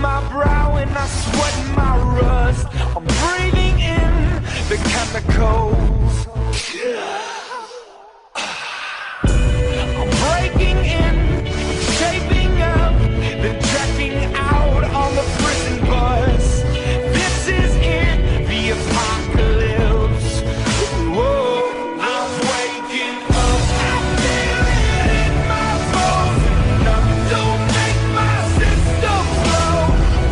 my brow and I sweat my rust. I'm breathing in the chemicals. I'm breaking in, shaping up, then checking out on the prison bus. This is it, the apocalypse. Whoa, I'm waking up. I feel it in my bones. Enough to make my system blow.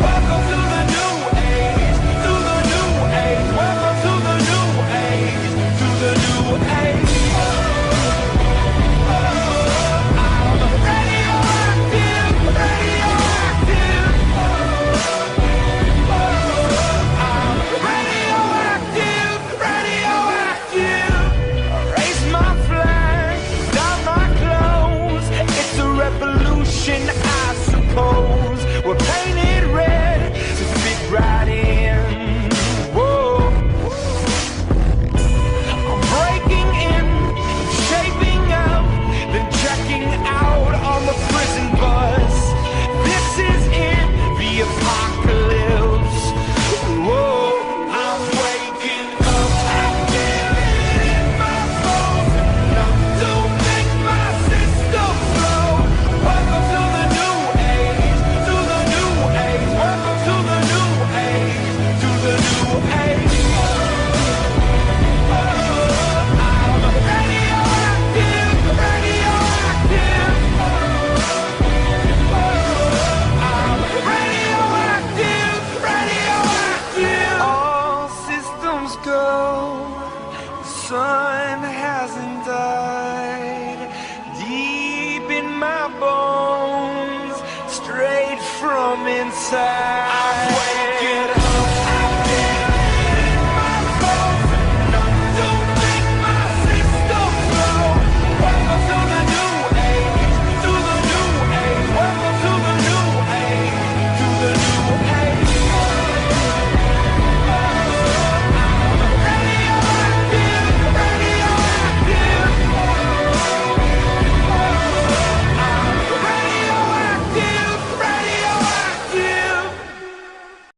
Welcome to the new age, to the new age. Welcome to the new age, to the new age. I suppose we're painted red to fit right in. Whoa. I'm breaking in, shaping up, then checking out on the prison bus. This is it, the apocalypse. Whoa, I'm waking up. I feel it in my bones. Enough to make my system blow. Welcome to the new age, to the new age. Welcome to the new age, to the new age. I'm radioactive, radioactive. I'm radioactive, radioactive. All systems go. The sun hasn't died. Deep in my bones, straight from inside.